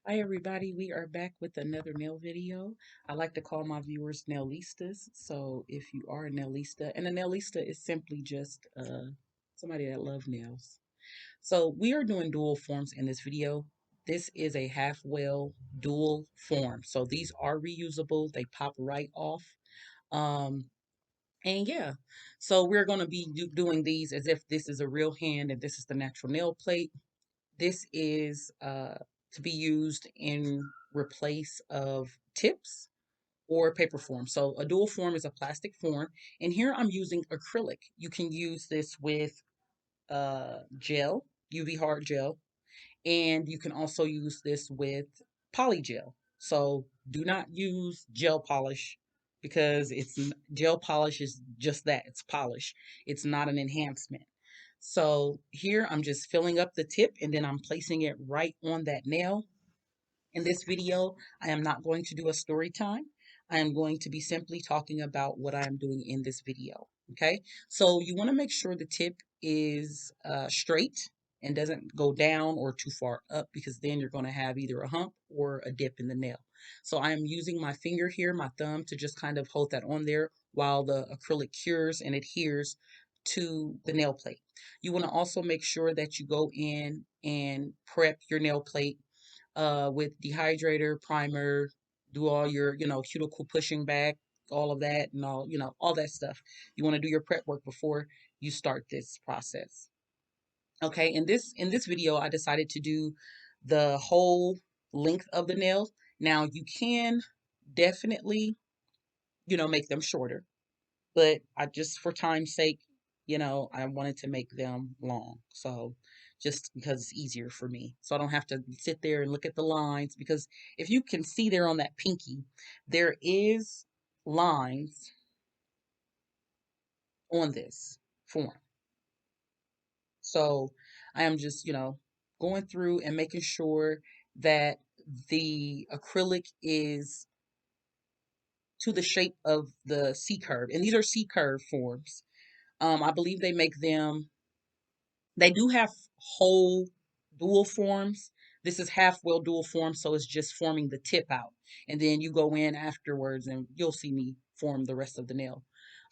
Hi everybody, we are back with another nail video. I like to call my viewers nailistas. So if you are a nailista, and a nailista is simply just somebody that loves nails. So we are doing dual forms in this video. This is a half well dual form. So these are reusable. They pop right off. Um, and yeah, so we're going to be doing these as if this is a real hand and this is the natural nail plate. This is to be used in replace of tips or paper form. So a dual form is a plastic form. And here I'm using acrylic. You can use this with gel, UV hard gel, and you can also use this with polygel. So do not use gel polish because gel polish is just that, it's polish. It's not an enhancement. So here I'm just filling up the tip and then I'm placing it right on that nail. In this video, I am not going to do a story time. I am going to be simply talking about what I am doing in this video. Okay, so you want to make sure the tip is straight and doesn't go down or too far up because then you're going to have either a hump or a dip in the nail. So I am using my finger here, my thumb, to just kind of hold that on there while the acrylic cures and adheres to the nail plate. You want to also make sure that you go in and prep your nail plate with dehydrator, primer, do all your, cuticle pushing back, all of that and all, all that stuff. You want to do your prep work before you start this process. Okay, in this video, I decided to do the whole length of the nails. Now you can definitely, make them shorter, but I just for time's sake, I wanted to make them long. So just because it's easier for me. So I don't have to sit there and look at the lines because if you can see there on that pinky, there is lines on this form. So I am just, going through and making sure that the acrylic is to the shape of the C curve. And these are C curve forms. I believe they do have whole dual forms. This is half well dual form, so it's just forming the tip out. And then you go in afterwards and you'll see me form the rest of the nail.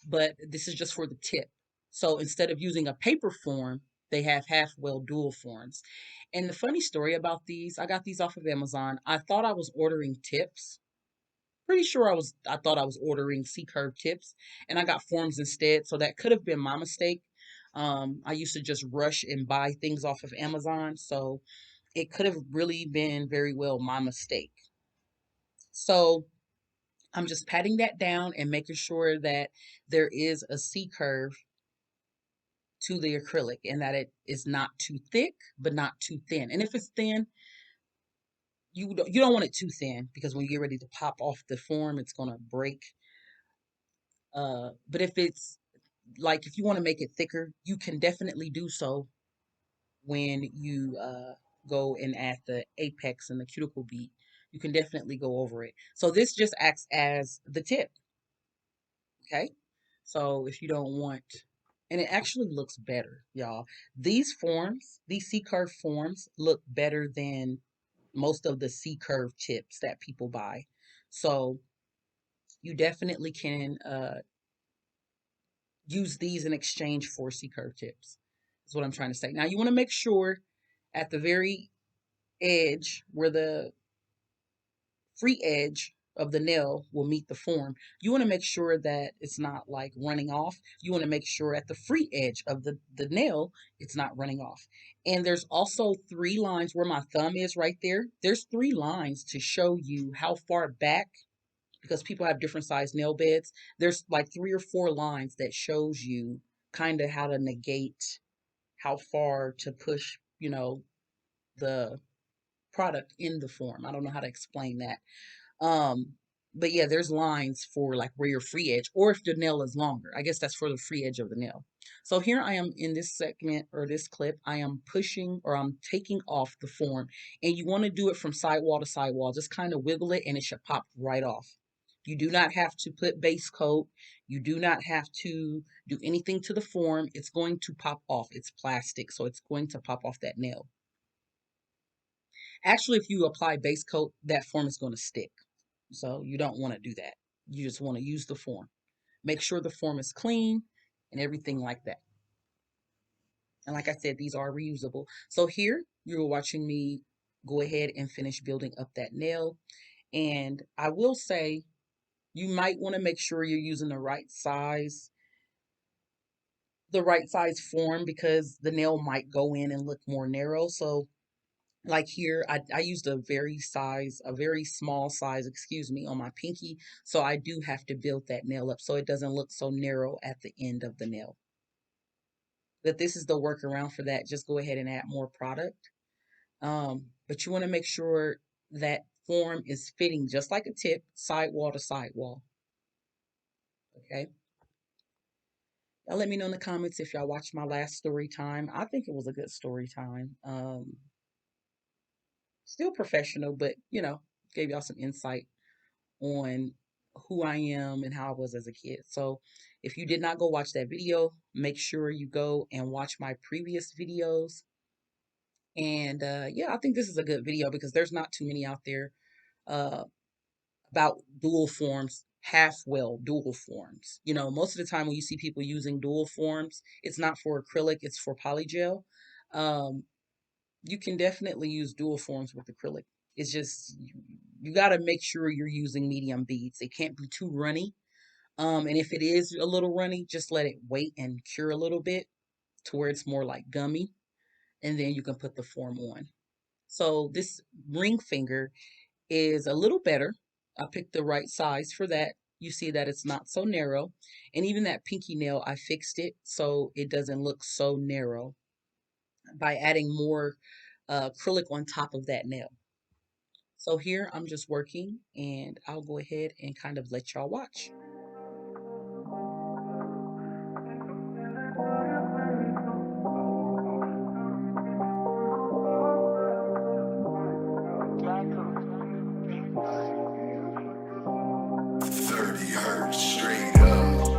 But this is just for the tip. So instead of using a paper form, they have half well dual forms. And the funny story about these, I got these off of Amazon. I thought I was ordering tips. Pretty sure I thought I was ordering C curve tips and I got forms instead. So that could have been my mistake. I used to just rush and buy things off of Amazon. So it could have really been very well my mistake. So I'm just patting that down and making sure that there is a C curve to the acrylic and that it is not too thick, but not too thin. And if it's thin, you don't want it too thin because when you get ready to pop off the form, it's gonna break. But if you want to make it thicker, you can definitely do so when you go and add the apex and the cuticle bead. You can definitely go over it. So this just acts as the tip. Okay. So if you don't want, and it actually looks better, y'all. These forms, these C curve forms look better than most of the C curve tips that people buy. So you definitely can use these in exchange for C curve tips. Is what I'm trying to say. Now you want to make sure at the very edge where the free edge of the nail will meet the form, you want to make sure that it's not like running off. You want to make sure at the free edge of the nail, it's not running off. And there's also three lines where my thumb is right there. There's three lines to show you how far back because people have different size nail beds. There's like three or four lines that shows you kind of how to negate how far to push, the product in the form. I don't know how to explain that. Um, but yeah, there's lines for like where your free edge, or if the nail is longer. I guess that's for the free edge of the nail. So here I am in this segment or this clip, I am pushing or I'm taking off the form. And you want to do it from sidewall to sidewall. Just kind of wiggle it and it should pop right off. You do not have to put base coat. You do not have to do anything to the form. It's going to pop off. It's plastic, so it's going to pop off that nail. Actually, if you apply base coat, that form is going to stick. So you don't want to do that. You just want to use the form. Make sure the form is clean and everything like that. And like I said, these are reusable. So here you're watching me go ahead and finish building up that nail. And I will say you might want to make sure you're using the right size form, because the nail might go in and look more narrow. So like here, I used a very small size, excuse me, on my pinky. So I do have to build that nail up so it doesn't look so narrow at the end of the nail. But this is the workaround for that. Just go ahead and add more product. But you want to make sure that form is fitting just like a tip, sidewall to sidewall. Okay. Now let me know in the comments if y'all watched my last story time. I think it was a good story time. Still professional, but gave y'all some insight on who I am and how I was as a kid. So if you did not go watch that video, make sure you go and watch my previous videos. And yeah, I think this is a good video because there's not too many out there uh, about dual forms, half well dual forms. Most of the time when you see people using dual forms, it's not for acrylic, it's for polygel. Um, you can definitely use dual forms with acrylic. It's just you got to make sure you're using medium beads. It can't be too runny. And if it is a little runny, just let it wait and cure a little bit to where it's more like gummy, and then you can put the form on. So this ring finger is a little better. I picked the right size for that. You see that it's not so narrow. And even that pinky nail, I fixed it so it doesn't look so narrow by adding more acrylic on top of that nail. So here I'm just working, and I'll go ahead and kind of let y'all watch. Straight up.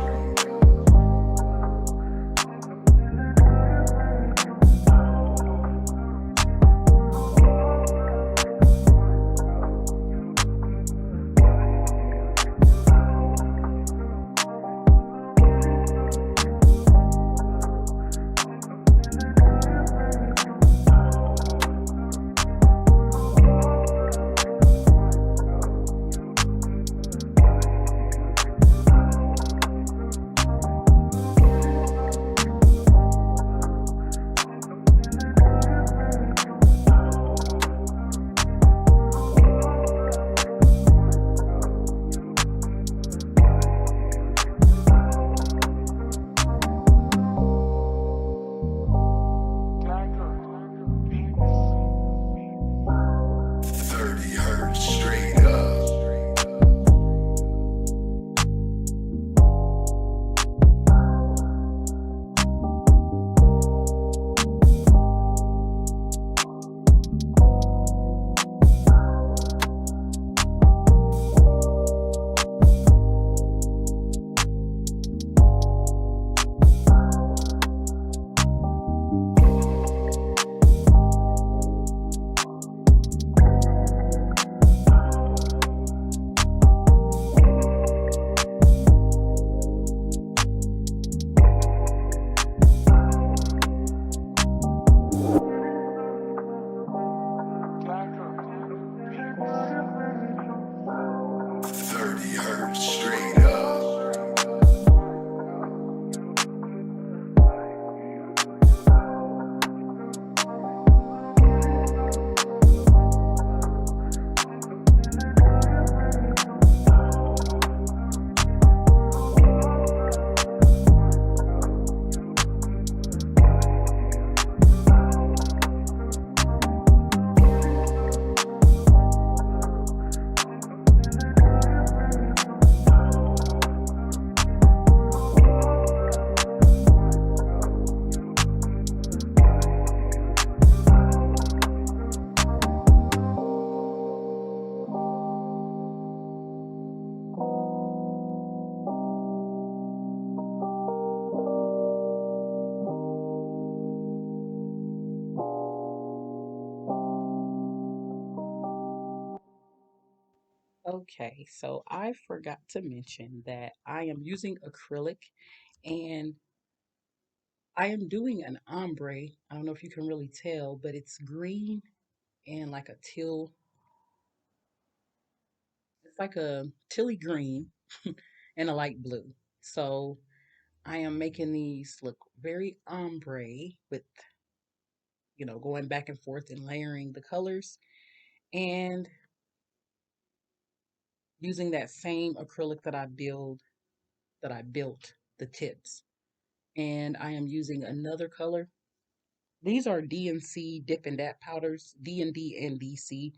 Okay, so I forgot to mention that I am using acrylic and I am doing an ombre. I don't know if you can really tell, but it's green and like a teal, it's like a tilly green and a light blue. So I am making these look very ombre with, going back and forth and layering the colors and using that same acrylic that I built the tips. And I am using another color. These are D&C Dip and Dap powders, D&D and DC.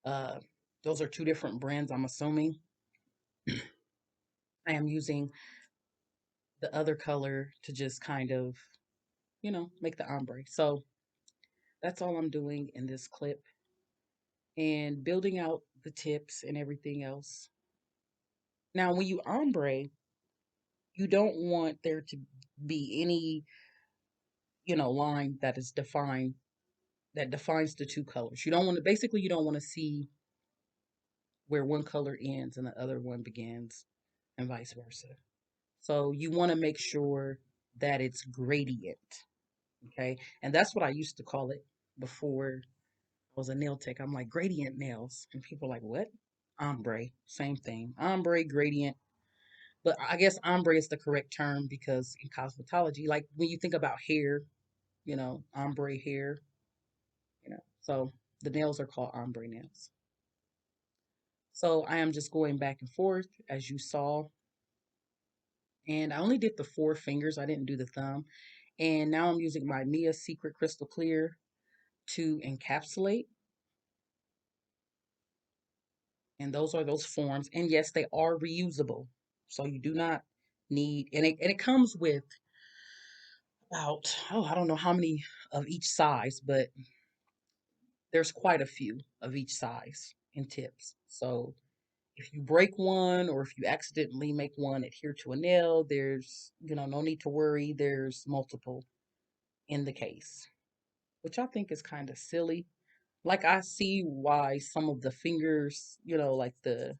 Uh, those are two different brands, I'm assuming. I am using the other color to just kind of, make the ombre. So that's all I'm doing in this clip and building out the tips and everything else. Now, when you ombre, you don't want there to be any, line that is defined that defines the two colors. You don't want to basically you don't want to see where one color ends and the other one begins and vice versa. So you want to make sure that it's gradient, okay? And that's what I used to call it before I was a nail tech. I'm like gradient nails and people are like, "What?" Ombre, same thing. Ombre gradient. But I guess ombre is the correct term because in cosmetology, like when you think about hair, ombre hair, So the nails are called ombre nails. So I am just going back and forth as you saw. And I only did the four fingers. I didn't do the thumb. And now I'm using my Mia Secret Crystal Clear to encapsulate. And those are those forms. And yes, they are reusable. So you do not need, and it comes with about, I don't know how many of each size, but there's quite a few of each size in tips. So if you break one or if you accidentally make one adhere to a nail, there's, no need to worry. There's multiple in the case, which I think is kind of silly. Like I see why some of the fingers, like the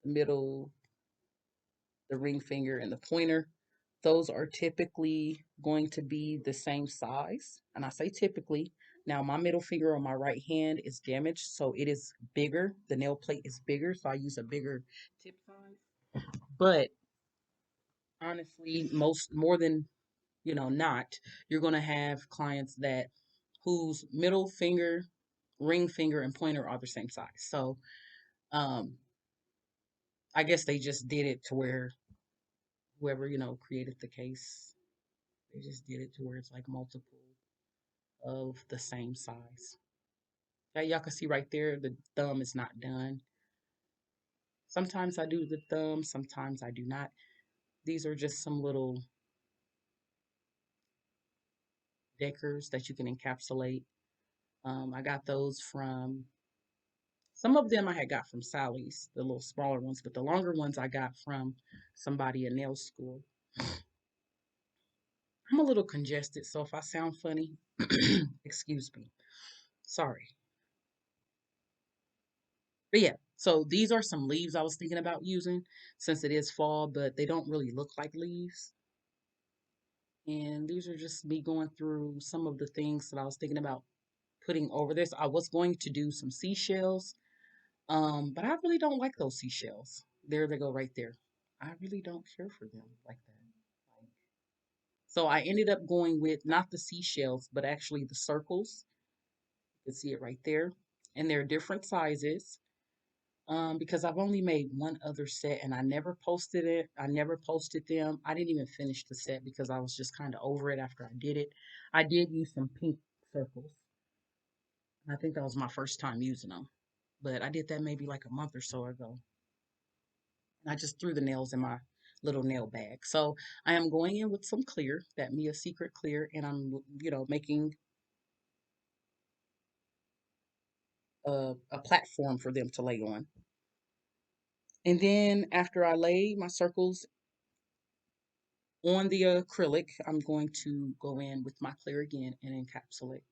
middle, the ring finger and the pointer, those are typically going to be the same size. And I say typically. Now, my middle finger on my right hand is damaged, so it is bigger. The nail plate is bigger, so I use a bigger tip size. But honestly, most more than not, you're going to have clients that whose middle finger, ring finger, and pointer are the same size. So, um, I guess they just did it to where whoever created the case, they just did it to where it's like multiple of the same size. Yeah, y'all can see right there, the thumb is not done. Sometimes I do the thumb, sometimes I do not. These are just some little decors that you can encapsulate. I got those from some of them I had got from Sally's, the little smaller ones, but the longer ones I got from somebody in nail school. I'm a little congested, so if I sound funny, excuse me. Sorry. But yeah, so these are some leaves I was thinking about using since it is fall, but they don't really look like leaves. And these are just me going through some of the things that I was thinking about putting over this. I was going to do some seashells, but I really don't like those seashells. There they go right there. I really don't care for them like that. So I ended up going with not the seashells, but actually the circles. You can see it right there. And they're different sizes. Because I've only made one other set and I never posted it. I never posted them. I didn't even finish the set because I was just kind of over it after I did it. I did use some pink circles. I think that was my first time using them. But I did that maybe like a month or so ago. I just threw the nails in my little nail bag. So I am going in with some clear, that Mia Secret clear, and I'm, making a platform for them to lay on. And then after I lay my circles on the acrylic, I'm going to go in with my clear again and encapsulate.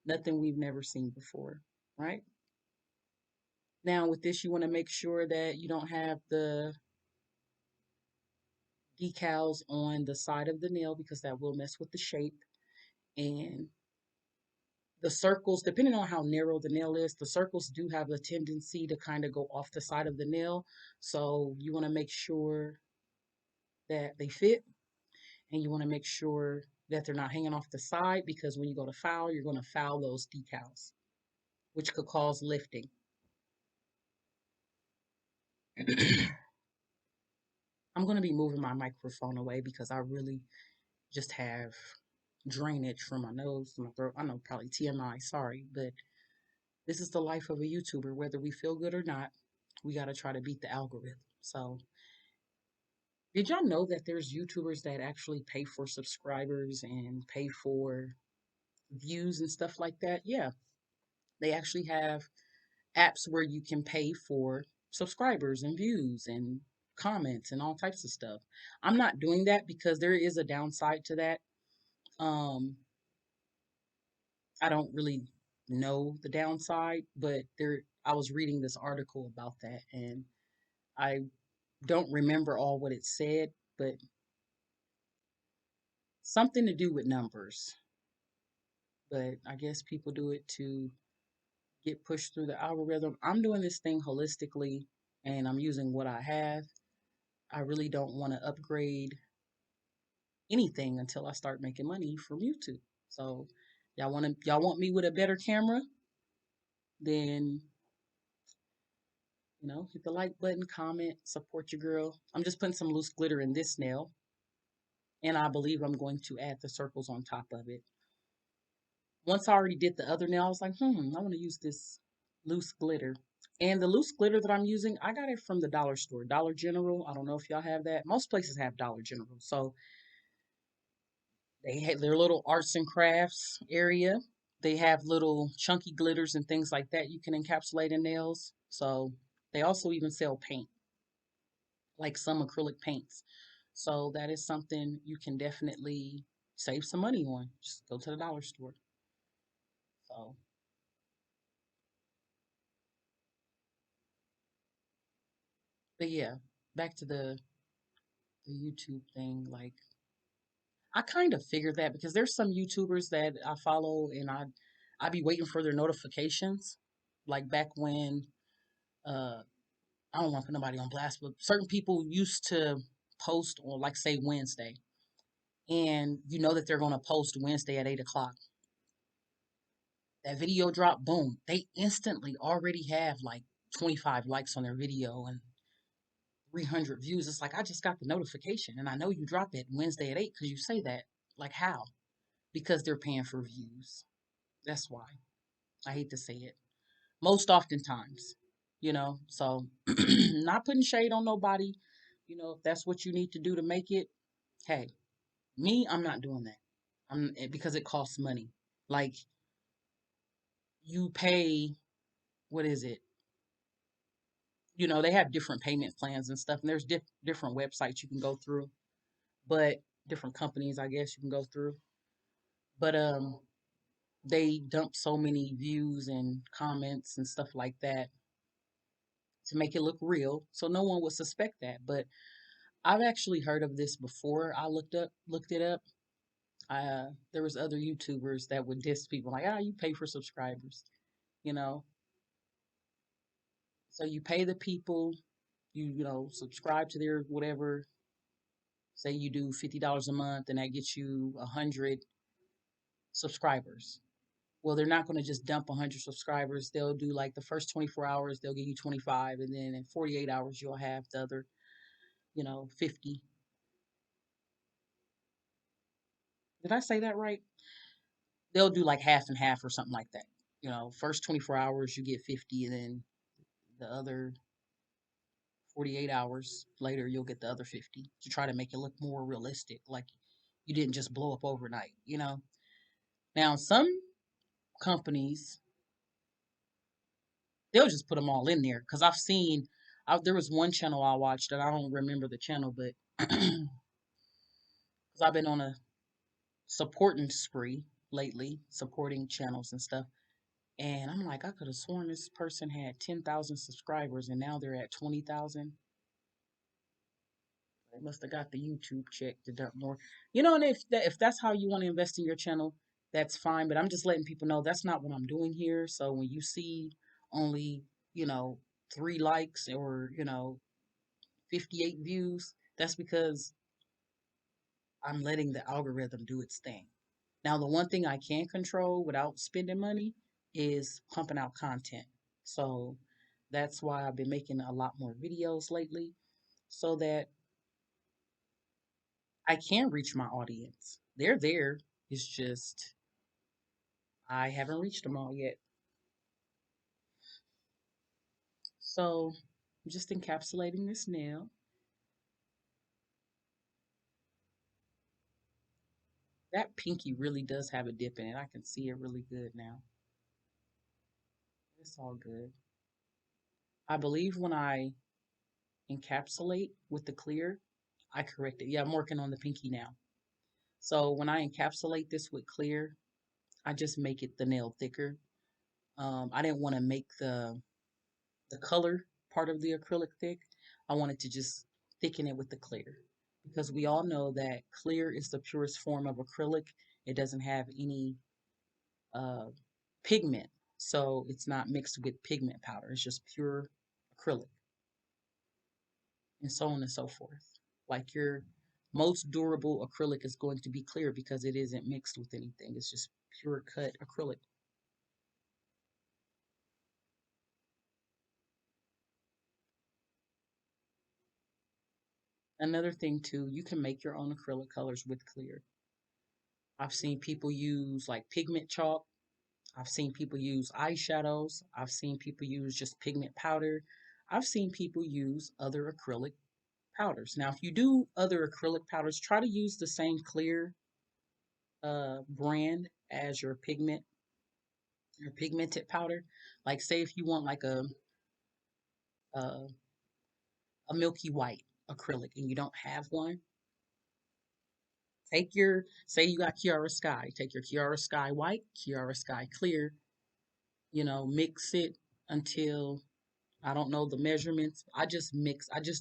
Nothing we've never seen before, right? Now with this, you want to make sure that you don't have the decals on the side of the nail because that will mess with the shape. And the circles, depending on how narrow the nail is, the circles do have a tendency to kind of go off the side of the nail. So you want to make sure that they fit, and you want to make sure that they're not hanging off the side because when you go to foul, you're going to foul those decals, which could cause lifting. I'm going to be moving my microphone away because I really just have drainage from my nose to my throat. I know, probably TMI, sorry, but this is the life of a YouTuber. Whether we feel good or not, we got to try to beat the algorithm. So, did y'all know that there's YouTubers that actually pay for subscribers and pay for views and stuff like that? Yeah, they actually have apps where you can pay for subscribers and views and comments and all types of stuff. I'm not doing that because there is a downside to that. Um, I don't really know the downside, but I was reading this article about that and I don't remember all what it said, but something to do with numbers. But I guess people do it to get pushed through the algorithm. I'm doing this thing holistically and I'm using what I have. I really don't want to upgrade anything until I start making money from YouTube. So y'all want me with a better camera, then hit the like button, comment, support your girl. I'm just putting some loose glitter in this nail, and I believe I'm going to add the circles on top of it. Once I already did the other nail, I was like, I want to use this loose glitter. And the loose glitter that I'm using, I got it from the dollar store, Dollar General. I don't know if y'all have that. Most places have Dollar General. So they have their little arts and crafts area. They have little chunky glitters and things like that you can encapsulate in nails. So they also even sell paint, like some acrylic paints. So that is something you can definitely save some money on. Just go to the dollar store. So, but yeah, back to the YouTube thing. Like, I kind of figured that because there's some YouTubers that I follow and I be waiting for their notifications. Like back when uh I don't want to put nobody on blast, but certain people used to post on, like, say Wednesday, and you know that they're going to post Wednesday at 8 o'clock. That video drop, boom, they instantly already have like 25 likes on their video and 300 views. It's like, I just got the notification and I know you drop it Wednesday at 8 because you say that. Like, how? Because they're paying for views. That's why. I hate to say it. Most oftentimes, so not putting shade on nobody. If that's what you need to do to make it, hey, me, I'm not doing that. Because it costs money. Like, you pay, what is it? They have different payment plans and stuff, and there's different websites you can go through, but different companies, I guess, you can go through. But they dump so many views and comments and stuff like that to make it look real, so no one would suspect that. But I've actually heard of this before. I looked it up. There was other YouTubers that would diss people like, you pay for subscribers, you know. So you pay the people, subscribe to their whatever. Say you do $50 a month, and that gets you 100 subscribers. Well, they're not going to just dump 100 subscribers. They'll do, like, the first 24 hours, they'll give you 25, and then in 48 hours, you'll have the other, 50. Did I say that right? They'll do like half and half or something like that. First 24 hours, you get 50, and then the other 48 hours later, you'll get the other 50 to try to make it look more realistic. Like, you didn't just blow up overnight. Now, some companies, they'll just put them all in there because there was one channel I watched, and I don't remember the channel, but because I've been on a supporting spree lately, supporting channels and stuff. And I'm like, I could have sworn this person had 10,000 subscribers and now they're at 20,000. They must have got the YouTube check to dump more. And if that's how you want to invest in your channel, that's fine. But I'm just letting people know that's not what I'm doing here. So when you see only, you know, 3 likes or, 58 views, that's because I'm letting the algorithm do its thing. Now, the one thing I can control without spending money is pumping out content. So that's why I've been making a lot more videos lately so that I can reach my audience. They're there. It's just I haven't reached them all yet. So I'm just encapsulating this nail. That pinky really does have a dip in it. I can see it really good now. It's all good. I believe when I encapsulate with the clear, I correct it. Yeah, I'm working on the pinky now. So when I encapsulate this with clear, I just make it the nail thicker. I didn't want to make the color part of the acrylic thick. I wanted to just thicken it with the clear because we all know that clear is the purest form of acrylic. It doesn't have any uh, pigment, so it's not mixed with pigment powder. It's just pure acrylic, and so on and so forth. Like your most durable acrylic is going to be clear because it isn't mixed with anything. It's just pure cut acrylic. Another thing too, you can make your own acrylic colors with clear. I've seen people use like pigment chalk. I've seen people use eyeshadows. I've seen people use just pigment powder. I've seen people use other acrylic powders. Now, if you do other acrylic powders, try to use the same clear brand as your pigmented powder. Like, say if you want like a, a milky white acrylic and you don't have one, say you got Kiara Sky, take your Kiara Sky white, Kiara Sky clear, mix it until I don't know the measurements. I just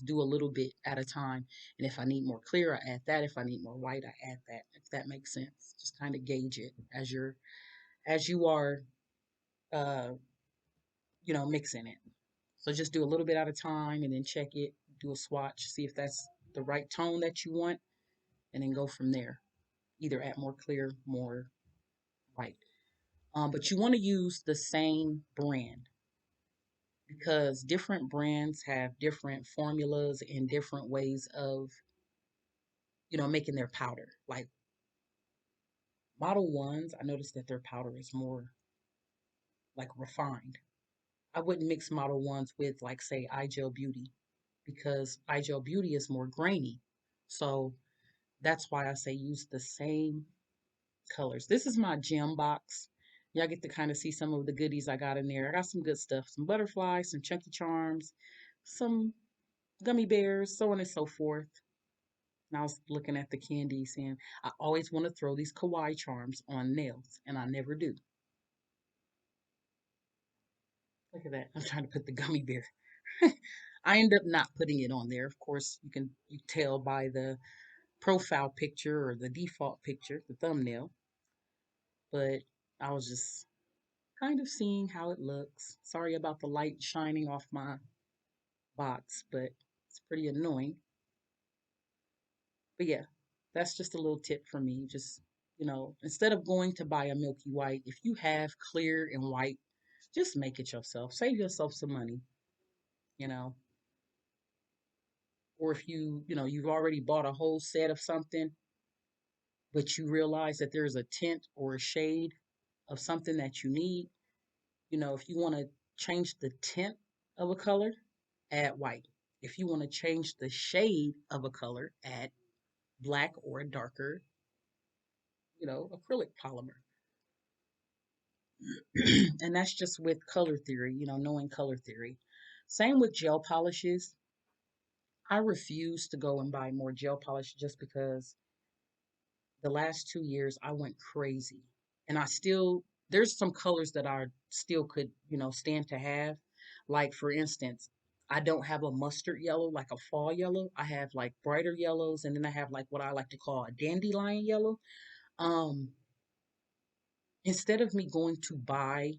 do a little bit at a time. And if I need more clear, I add that. If I need more white, I add that. If that makes sense. Just kind of gauge it as you are uh, mixing it. So just do a little bit at a time and then check it, do a swatch, see if that's the right tone that you want, and then go from there. Either add more clear, more white. But you want to use the same brand because different brands have different formulas and different ways of making their powder. Like Model Ones, I noticed that their powder is more like refined. I wouldn't mix Model Ones with like say iGel Beauty because iGel Beauty is more grainy. So that's why I say use the same colors. This is my gem box. Y'all get to kind of see some of the goodies I got in there. I got some good stuff, some butterflies, some chunky charms, some gummy bears, so on and so forth. And I was looking at the candy saying, I always want to throw these kawaii charms on nails, and I never do. Look at that. I'm trying to put the gummy bear. I end up not putting it on there. Of course, you tell by the profile picture or the default picture, the thumbnail. But I was just kind of seeing how it looks. Sorry about the light shining off my box, but it's pretty annoying. But yeah, that's just a little tip for me. Just, instead of going to buy a milky white, if you have clear and white, just make it yourself. Save yourself some money, you know. Or if you've already bought a whole set of something, but you realize that there's a tint or a shade of something that you need, if you want to change the tint of a color, add white. If you want to change the shade of a color, add black or a darker, acrylic polymer. And that's just with color theory, knowing color theory. Same with gel polishes. I refuse to go and buy more gel polish just because the last 2 years I went crazy. And I still there's some colors that I still could, stand to have. Like for instance, I don't have a mustard yellow like a fall yellow. I have like brighter yellows, and then I have like what I like to call a dandelion yellow. Um, Instead of me going to buy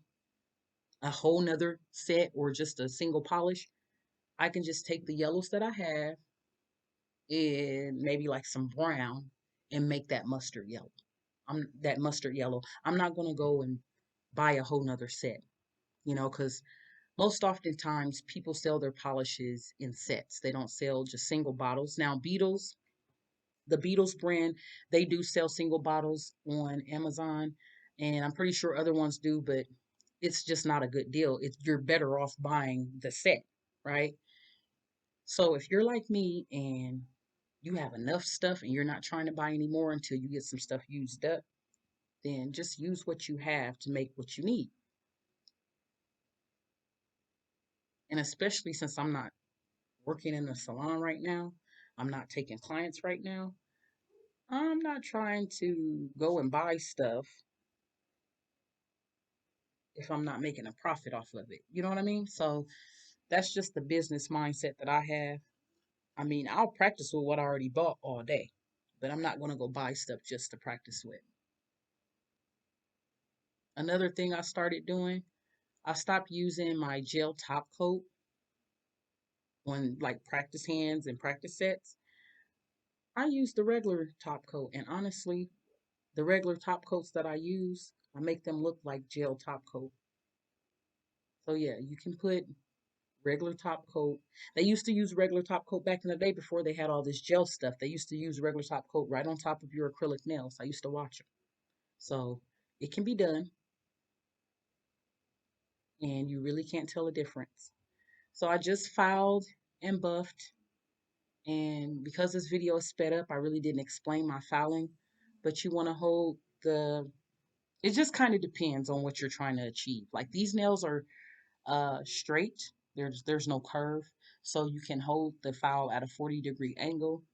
a whole nother set or just a single polish, I can just take the yellows that I have and maybe like some brown and make that mustard yellow. I'm not gonna go and buy a whole nother set, because most oftentimes people sell their polishes in sets. They don't sell just single bottles. Now, the Beatles brand, they do sell single bottles on Amazon, and I'm pretty sure other ones do, but it's just not a good deal. You're better off buying the set, right? So if you're like me and you have enough stuff and you're not trying to buy any more until you get some stuff used up, then just use what you have to make what you need. And especially since I'm not working in the salon right now, I'm not taking clients right now, I'm not trying to go and buy stuff if I'm not making a profit off of it. You know what I mean? So that's just the business mindset that I have. I mean, I'll practice with what I already bought all day, but I'm not going to go buy stuff just to practice with. Another thing I started doing, I stopped using my gel top coat on like practice hands and practice sets. I use the regular top coat, and honestly, the regular top coats that I use, I make them look like gel top coat. So yeah, you can put regular top coat. They used to use regular top coat back in the day before they had all this gel stuff. They used to use regular top coat right on top of your acrylic nails. I used to watch them. So it can be done, and you really can't tell a difference. So I just filed and buffed, and because this video is sped up, I really didn't explain my filing. But you want to hold the. It just kind of depends on what you're trying to achieve. Like these nails are straight. There's no curve, so you can hold the file at a 40-degree angle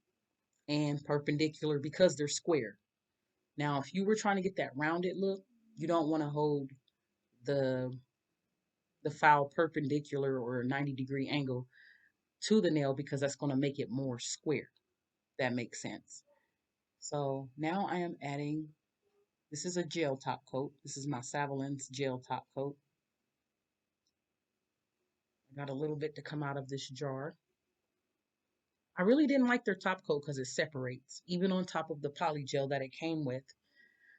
and perpendicular because they're square. Now, if you were trying to get that rounded look, you don't want to hold the the file perpendicular or 90-degree angle to the nail because that's going to make it more square. That makes sense. So now I am adding, this is a gel top coat. This is my Savalins gel top coat. I got a little bit to come out of this jar. I really didn't like their top coat because it separates, even on top of the poly gel that it came with.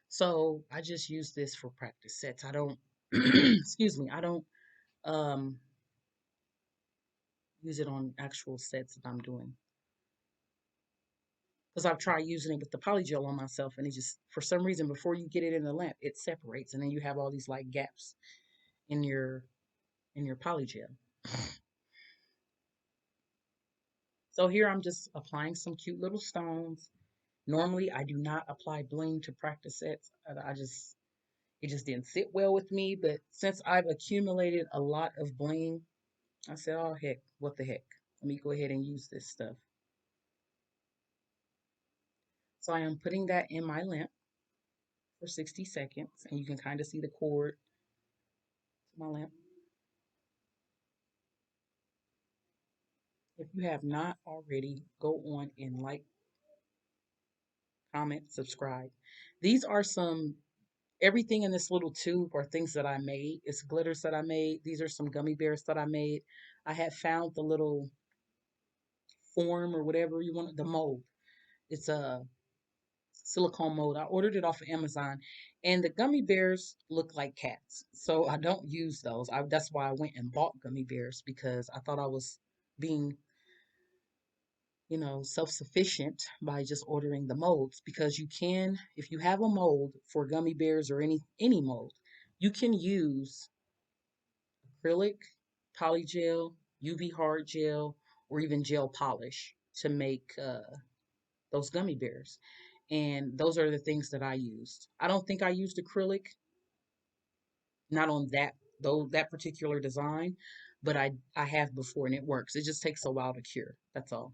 So I just use this for practice sets. I don't, excuse me, I don't um, use it on actual sets that I'm doing. Because I've tried using it with the poly gel on myself, and it just, for some reason, before you get it in the lamp, it separates, and then you have all these like gaps in your poly gel. So here I'm just applying some cute little stones. Normally, I do not apply bling to practice sets. It just didn't sit well with me. But since I've accumulated a lot of bling, I said, oh, heck, what the heck? Let me go ahead and use this stuff. So I am putting that in my lamp for 60 seconds, and you can kind of see the cord to my lamp. If you have not already, go on and like, comment, subscribe. These are everything in this little tube are things that I made. It's glitters that I made. These are some gummy bears that I made. I had found the little form or whatever you want, the mold. It's a silicone mold. I ordered it off of Amazon, and the gummy bears look like cats. So I don't use those. That's why I went and bought gummy bears because I thought I was being self-sufficient by just ordering the molds because you can, if you have a mold for gummy bears or any mold, you can use acrylic, polygel, UV hard gel, or even gel polish to make those gummy bears. And those are the things that I used. I don't think I used acrylic, not on that particular design, but I have before and it works. It just takes a while to cure. That's all.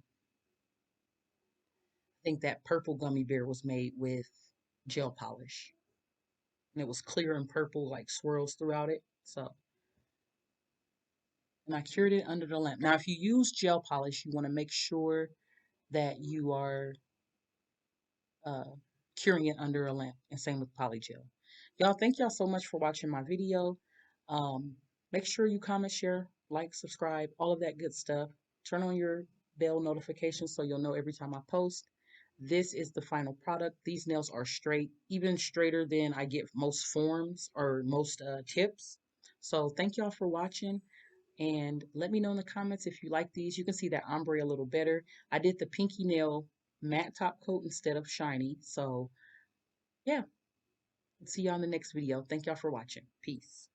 I think that purple gummy bear was made with gel polish. and it was clear and purple, like swirls throughout it. So, and I cured it under the lamp. Now, if you use gel polish, you want to make sure that you are uh, curing it under a lamp, and same with polygel. Y'all, thank y'all so much for watching my video. Um, Make sure you comment, share, like, subscribe, all of that good stuff. Turn on your bell notifications so you'll know every time I post. This is the final product. These nails are straight, even straighter than I get most forms or most tips. So thank y'all for watching. And let me know in the comments if you like these. You can see that ombre a little better. I did the pinky nail matte top coat instead of shiny. So yeah, see y'all in the next video. Thank y'all for watching. Peace.